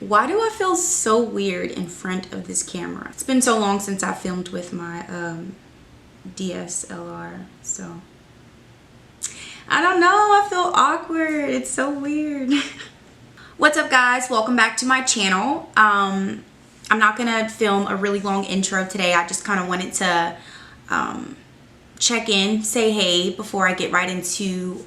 Why do I feel so weird in front of this camera? It's been so long since I filmed with my DSLR, so I don't know, I feel awkward. It's so weird. What's up, guys? Welcome back to my channel. I'm not gonna film a really long intro today. I just kind of wanted to check in, say hey before I get right into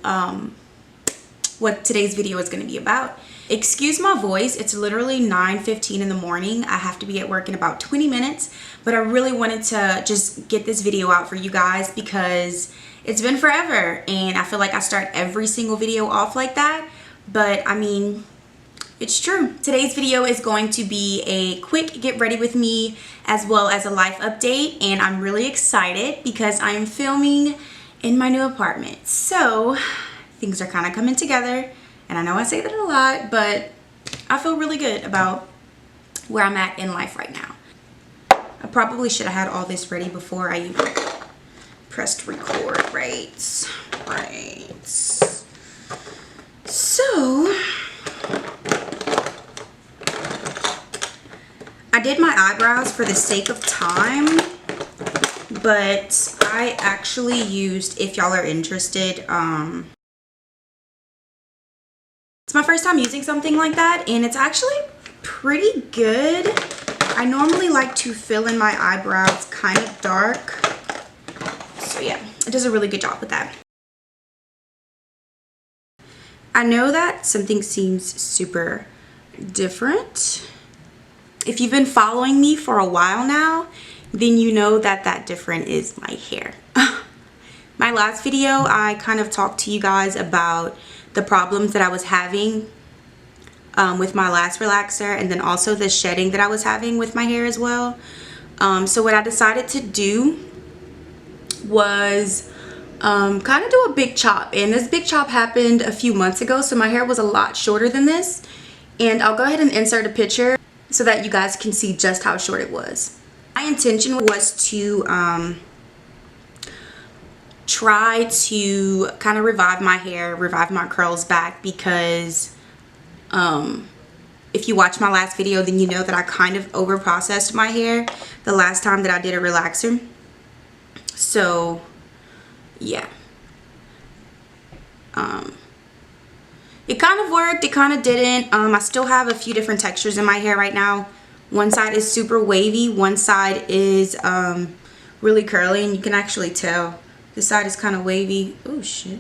what today's video is going to be about. Excuse my voice, it's literally 9:15 in the morning. I have to be at work in about 20 minutes, but I really wanted to just get this video out for you guys because it's been forever and I feel like I start every single video off like that, but I mean, it's true. Today's video is going to be a quick get ready with me as well as a life update, and I'm really excited because I am filming in my new apartment. So things are kind of coming together, and I know I say that a lot, but I feel really good about where I'm at in life right now. I probably should have had all this ready before I even pressed record, right? So I did my eyebrows for the sake of time, but I actually used, if y'all are interested, it's my first time using something like that, and it's actually pretty good. I normally like to fill in my eyebrows kind of dark. So yeah, it does a really good job with that. I know that something seems super different. If you've been following me for a while now, then you know that that different is my hair. My last video, I kind of talked to you guys about the problems that I was having with my last relaxer, and then also the shedding that I was having with my hair as well. So what I decided to do was kind of do a big chop, and this big chop happened a few months ago, so my hair was a lot shorter than this, and I'll go ahead and insert a picture so that you guys can see just how short it was. My intention was to try to kind of revive my hair, revive my curls back, because if you watch my last video, then you know that I kind of over processed my hair the last time that I did a relaxer. So yeah, it kind of worked, it kind of didn't. I still have a few different textures in my hair right now. One side is super wavy, one side is really curly, and you can actually tell this side is kind of wavy. Oh shit.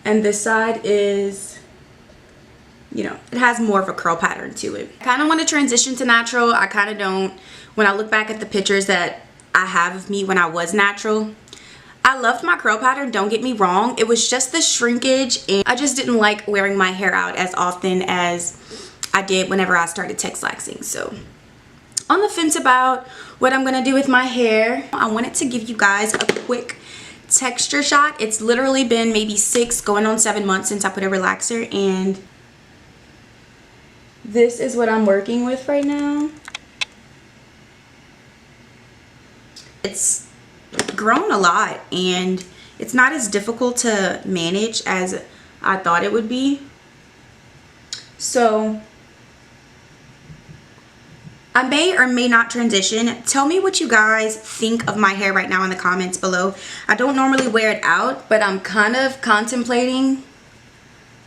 And this side is, you know, it has more of a curl pattern to it. I kind of want to transition to natural. I kind of don't. When I look back at the pictures that I have of me when I was natural, I loved my curl pattern, don't get me wrong. It was just the shrinkage, and I just didn't like wearing my hair out as often as I did whenever I started texlaxing. So on the fence about what I'm gonna do with my hair. I wanted to give you guys a quick texture shot. It's literally been maybe 6 going on 7 months since I put a relaxer, and this is what I'm working with right now. It's grown a lot, and it's not as difficult to manage as I thought it would be. So I may or may not transition. Tell me what you guys think of my hair right now in the comments below. I don't normally wear it out, but I'm kind of contemplating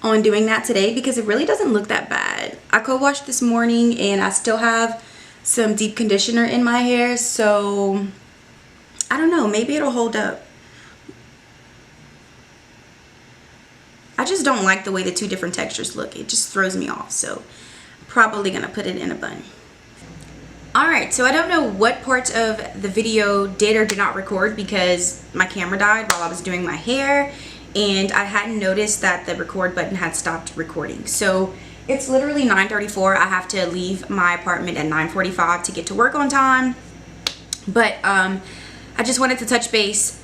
on doing that today because it really doesn't look that bad. I co-washed this morning and I still have some deep conditioner in my hair, so I don't know, maybe it'll hold up. I just don't like the way the two different textures look. It just throws me off, so I'm probably gonna put it in a bun. Alright, so I don't know what parts of the video did or did not record because my camera died while I was doing my hair, and I hadn't noticed that the record button had stopped recording. So it's literally 9:34. I have to leave my apartment at 9:45 to get to work on time. But I just wanted to touch base,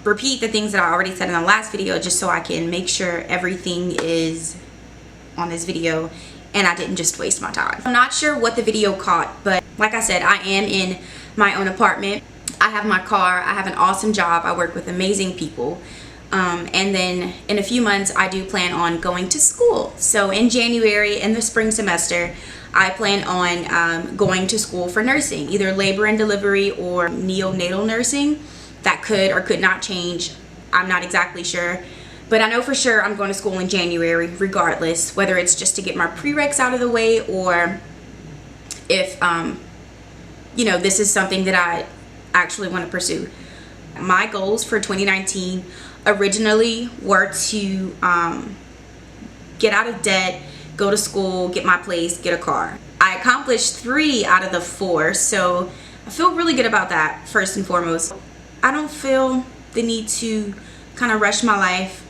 repeat the things that I already said in the last video, just so I can make sure everything is on this video and I didn't just waste my time. I'm not sure what the video caught, but like I said, I am in my own apartment. I have my car. I have an awesome job. I work with amazing people. And then in a few months, I do plan on going to school. So in January, in the spring semester, I plan on going to school for nursing, either labor and delivery or neonatal nursing. That could or could not change. I'm not exactly sure. But I know for sure I'm going to school in January regardless, whether it's just to get my prereqs out of the way or if, you know, this is something that I actually want to pursue. My goals for 2019 originally were to get out of debt, go to school, get my place, get a car. I accomplished 3 out of the 4, so I feel really good about that, first and foremost. I don't feel the need to kind of rush my life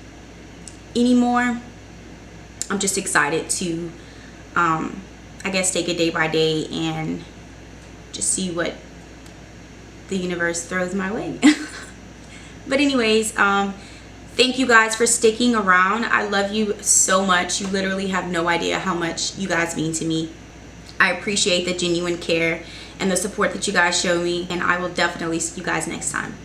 anymore. I'm just excited to, I guess, take it day by day and just see what the universe throws my way. But anyways, thank you guys for sticking around. I love you so much. You literally have no idea how much you guys mean to me. I appreciate the genuine care and the support that you guys show me, and I will definitely see you guys next time.